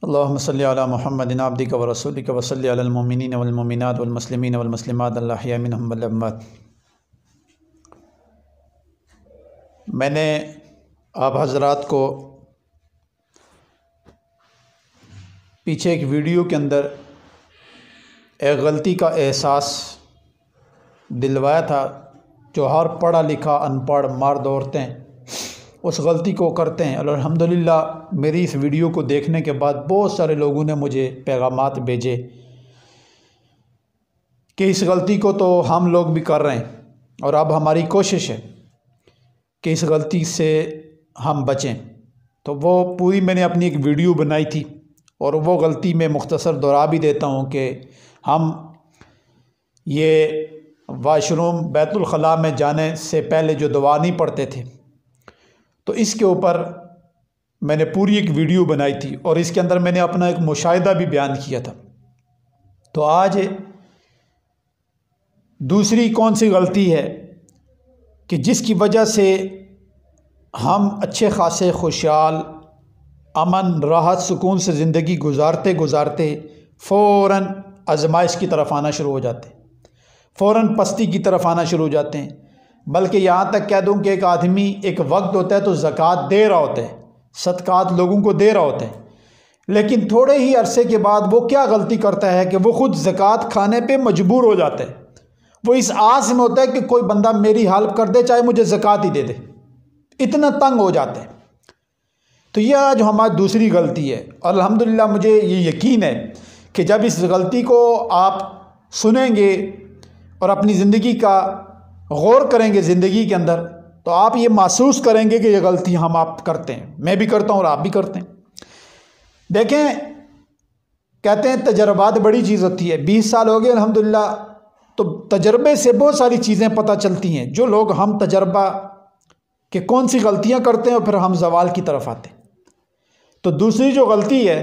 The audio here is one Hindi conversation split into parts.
अल्लाहुम्मा सल्ली अला मुहम्मदिन अब्दिका व रसूलिका व सल्ली अलल मुमिनीन वल मुमिनात वल मुस्लिमीन वल मुस्लिमात अल अहया मिनहुम वल अम्वात। मैंने आप हज़रात को पीछे एक वीडियो के अंदर एक गलती का एहसास दिलवाया था जो हर पढ़ा लिखा अनपढ़ मर्द औरतें उस गलती को करते हैं। और अल्हम्दुलिल्लाह मेरी इस वीडियो को देखने के बाद बहुत सारे लोगों ने मुझे पैगामात भेजे कि इस गलती को तो हम लोग भी कर रहे हैं और अब हमारी कोशिश है कि इस गलती से हम बचें। तो वो पूरी मैंने अपनी एक वीडियो बनाई थी और वो गलती मैं मुख्तसर दोहरा भी देता हूँ कि हम ये वाशरूम बैतुल खला में जाने से पहले जो दुआ नहीं पढ़ते थे, तो इसके ऊपर मैंने पूरी एक वीडियो बनाई थी और इसके अंदर मैंने अपना एक मुशाहिदा भी बयान किया था। तो आज दूसरी कौन सी गलती है कि जिसकी वजह से हम अच्छे खासे खुशहाल अमन राहत सुकून से ज़िंदगी गुजारते गुजारते फ़ौरन आजमाइश की तरफ आना शुरू हो जाते हैं, फ़ौरन पस्ती की तरफ आना शुरू हो जाते हैं। बल्कि यहाँ तक कह दूँ कि एक आदमी एक वक्त होता है तो ज़कात दे रहा होता है, सदक़ात लोगों को दे रहा होता है, लेकिन थोड़े ही अरसे के बाद वो क्या गलती करता है कि वो ख़ुद ज़कात खाने पे मजबूर हो जाता है। वो इस आस में होता है कि कोई बंदा मेरी हेल्प कर दे, चाहे मुझे ज़कात ही दे दे, इतना तंग हो जाता है। तो यह आज हमारी दूसरी गलती है। और अल्हम्दुलिल्लाह मुझे ये यकीन है कि जब इस गलती को आप सुनेंगे और अपनी ज़िंदगी का गौर करेंगे ज़िंदगी के अंदर, तो आप ये महसूस करेंगे कि ये गलती हम आप करते हैं, मैं भी करता हूँ और आप भी करते हैं। देखें, कहते हैं तजर्बात बड़ी चीज़ होती है। 20 साल हो गए अल्हम्दुलिल्लाह, तो तजर्बे से बहुत सारी चीज़ें पता चलती हैं। जो लोग हम तजर्बा कि कौन सी गलतियाँ करते हैं और फिर हम ज़वाल की तरफ आते हैं। तो दूसरी जो गलती है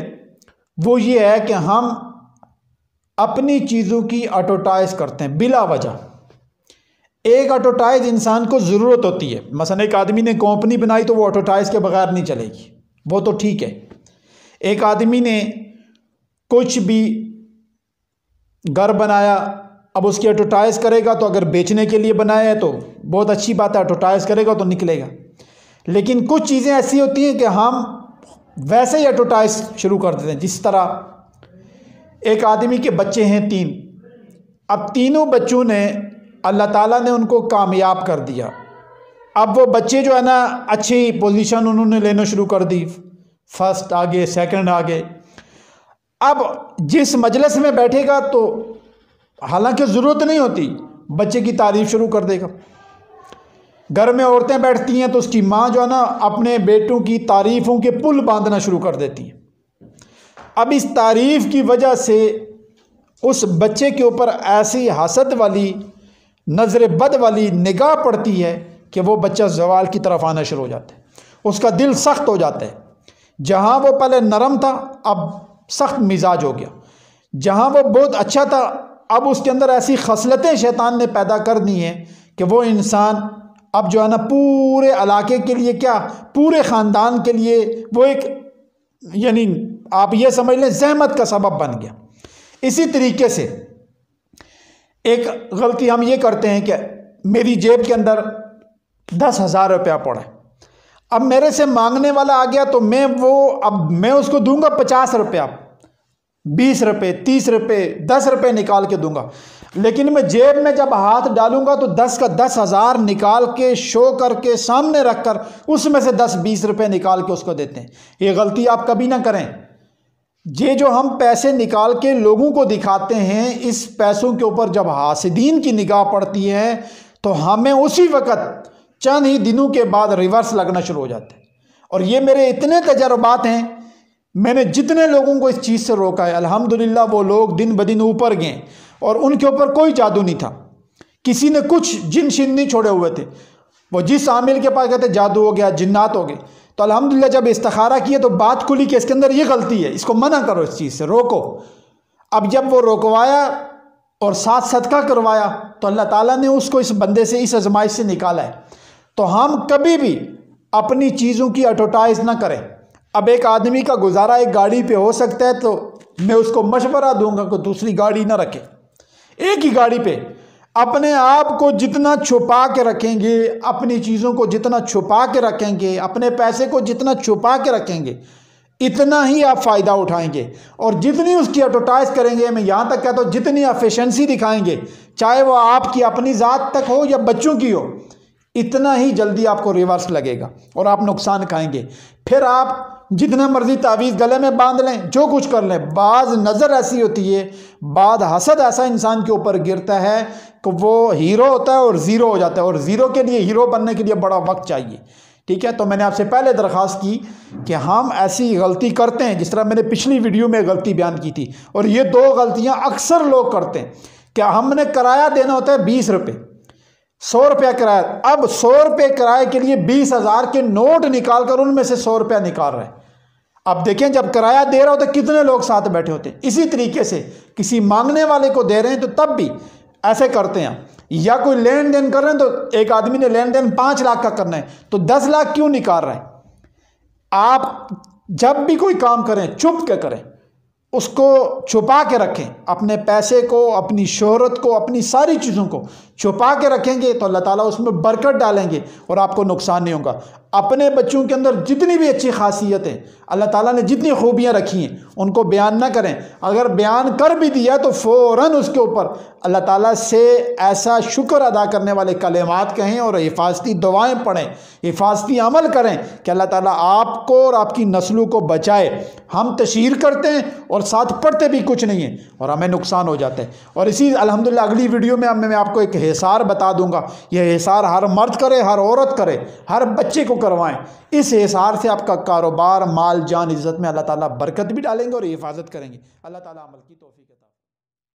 वो ये है कि हम अपनी चीज़ों की एडवर्टाइज करते हैं बिला वजह। एक एडवर्टाइज इंसान को ज़रूरत होती है। मसलन एक आदमी ने कंपनी बनाई तो वो एडवर्टाइज के बगैर नहीं चलेगी, वो तो ठीक है। एक आदमी ने कुछ भी घर बनाया, अब उसकी एडवर्टाइज करेगा तो अगर बेचने के लिए बनाया है तो बहुत अच्छी बात है, एडवर्टाइज करेगा तो निकलेगा। लेकिन कुछ चीज़ें ऐसी होती हैं कि हम वैसे ही एडवर्टाइज शुरू कर देते हैं। जिस तरह एक आदमी के बच्चे हैं 3, अब तीनों बच्चों ने अल्लाह ताला ने उनको कामयाब कर दिया। अब वो बच्चे जो है ना अच्छी पोजीशन उन्होंने लेना शुरू कर दी, फर्स्ट आ गए, सेकंड आ गए। अब जिस मजलिस में बैठेगा तो हालांकि ज़रूरत नहीं होती, बच्चे की तारीफ़ शुरू कर देगा। घर में औरतें बैठती हैं तो उसकी माँ जो है ना अपने बेटों की तारीफ़ों के पुल बांधना शुरू कर देती है। अब इस तारीफ़ की वजह से उस बच्चे के ऊपर ऐसी हसद वाली, नज़र बद वाली निगाह पड़ती है कि वो बच्चा ज़वाल की तरफ आना शुरू हो जाता है, उसका दिल सख्त हो जाता है। जहाँ वो पहले नरम था अब सख्त मिजाज हो गया, जहाँ वो बहुत अच्छा था अब उसके अंदर ऐसी खसलतें शैतान ने पैदा कर दी हैं कि वो इंसान अब जो है ना पूरे इलाके के लिए, क्या पूरे ख़ानदान के लिए वो एक, यानी आप ये समझ लें, ज़हमत का सबब बन गया। इसी तरीके से एक गलती हम ये करते हैं कि मेरी जेब के अंदर 10,000 रुपया पड़ा है, अब मेरे से मांगने वाला आ गया तो मैं उसको दूंगा 50 रुपया, 20 रुपये, 30 रुपये, 10 रुपये निकाल के दूंगा। लेकिन मैं जेब में जब हाथ डालूंगा तो 10 का 10,000 निकाल के शो करके सामने रखकर उसमें से 10-20 रुपये निकाल के उसको देते हैं। ये गलती आप कभी ना करें। ये जो हम पैसे निकाल के लोगों को दिखाते हैं, इस पैसों के ऊपर जब हासिदीन की निगाह पड़ती है तो हमें उसी वक़्त चंद ही दिनों के बाद रिवर्स लगना शुरू हो जाता है। और ये मेरे इतने तजर्बात हैं, मैंने जितने लोगों को इस चीज़ से रोका है, अल्हम्दुलिल्लाह वो लोग दिन ब दिन ऊपर गए और उनके ऊपर कोई जादू नहीं था। किसी ने कुछ जिन शिन नहीं छोड़े हुए थे। वो जिस आमिल के पास कहते जादू हो गया, जिन्नात हो गए, तो अल्हम्दुलिल्लाह जब इस्तिखारा किए तो बात खुली कि इसके अंदर ये गलती है, इसको मना करो, इस चीज़ से रोको। अब जब वो रोकवाया और साथ सदका करवाया तो अल्लाह ताला ने उसको इस बंदे से, इस आजमाइश से निकाला है। तो हम कभी भी अपनी चीज़ों की एडवर्टाइज ना करें, अब एक आदमी का गुजारा एक गाड़ी पे हो सकता है, तो मैं उसको मशवरा दूंगा कि दूसरी गाड़ी ना रखे, एक ही गाड़ी पे अपने आप को जितना छुपा के रखेंगे, अपनी चीज़ों को जितना छुपा के रखेंगे, अपने पैसे को जितना छुपा के रखेंगे, इतना ही आप फ़ायदा उठाएंगे। और जितनी उसकी एडवर्टाइज करेंगे, मैं यहाँ तक कहता हूँ जितनी एफिशिएंसी दिखाएंगे, चाहे वो आपकी अपनी ज़ात तक हो या बच्चों की हो, इतना ही जल्दी आपको रिवर्स लगेगा और आप नुकसान खाएंगे। फिर आप जितना मर्जी तावीज़ गले में बांध लें, जो कुछ कर लें, बाज़ नज़र ऐसी होती है, बाद हसद ऐसा इंसान के ऊपर गिरता है कि वो हीरो होता है और ज़ीरो हो जाता है, और ज़ीरो के लिए हीरो बनने के लिए बड़ा वक्त चाहिए। ठीक है, तो मैंने आपसे पहले दरख्वास्त की कि हम ऐसी गलती करते हैं, जिस तरह मैंने पिछली वीडियो में गलती बयान की थी, और ये दो गलतियां अक्सर लोग करते हैं कि हमने किराया देना होता है 20 रुपये, 100 रुपया किराया। अब 100 रुपये किराए के लिए 20,000 के नोट निकाल कर उनमें से 100 रुपया निकाल रहे हैं। अब देखें, जब किराया दे रहा होता है कितने लोग साथ बैठे होते हैं। इसी तरीके से किसी मांगने वाले को दे रहे हैं तो तब भी ऐसे करते हैं, या कोई लेन देन कर रहे हैं तो एक आदमी ने लेन देन 5 लाख का करना है तो 10 लाख क्यों निकाल रहे हैं। आप जब भी कोई काम करें चुप के करें, उसको छुपा के रखें, अपने पैसे को, अपनी शोहरत को, अपनी सारी चीज़ों को छुपा के रखेंगे तो अल्लाह ताला उसमें बरकत डालेंगे और आपको नुकसान नहीं होगा। अपने बच्चों के अंदर जितनी भी अच्छी खासियतें अल्लाह ताला ने जितनी खूबियाँ रखी हैं उनको बयान ना करें। अगर बयान कर भी दिया तो फ़ौरन उसके ऊपर अल्लाह ताला से ऐसा शुक्र अदा करने वाले कलेमात कहें और हिफाजती दुआएं पढ़ें, हिफाजती अमल करें कि अल्लाह ताला आपको और आपकी नस्लों को बचाए। हम तशहीर करते हैं और साथ पढ़ते भी कुछ नहीं है और हमें नुकसान हो जाता है। और इसी अल्हम्दुलिल्लाह अगली वीडियो में मैं आपको एक हिसार बता दूंगा। यह हिसार हर मर्द करे, हर औरत करे, हर बच्चे को करवाएं। इस हिसार से आपका कारोबार, माल, जान, इज़्ज़त में अल्लाह ताला बरकत भी डालेंगे और हिफाजत करेंगे। अल्लाह ताला अमल की तौफीक अता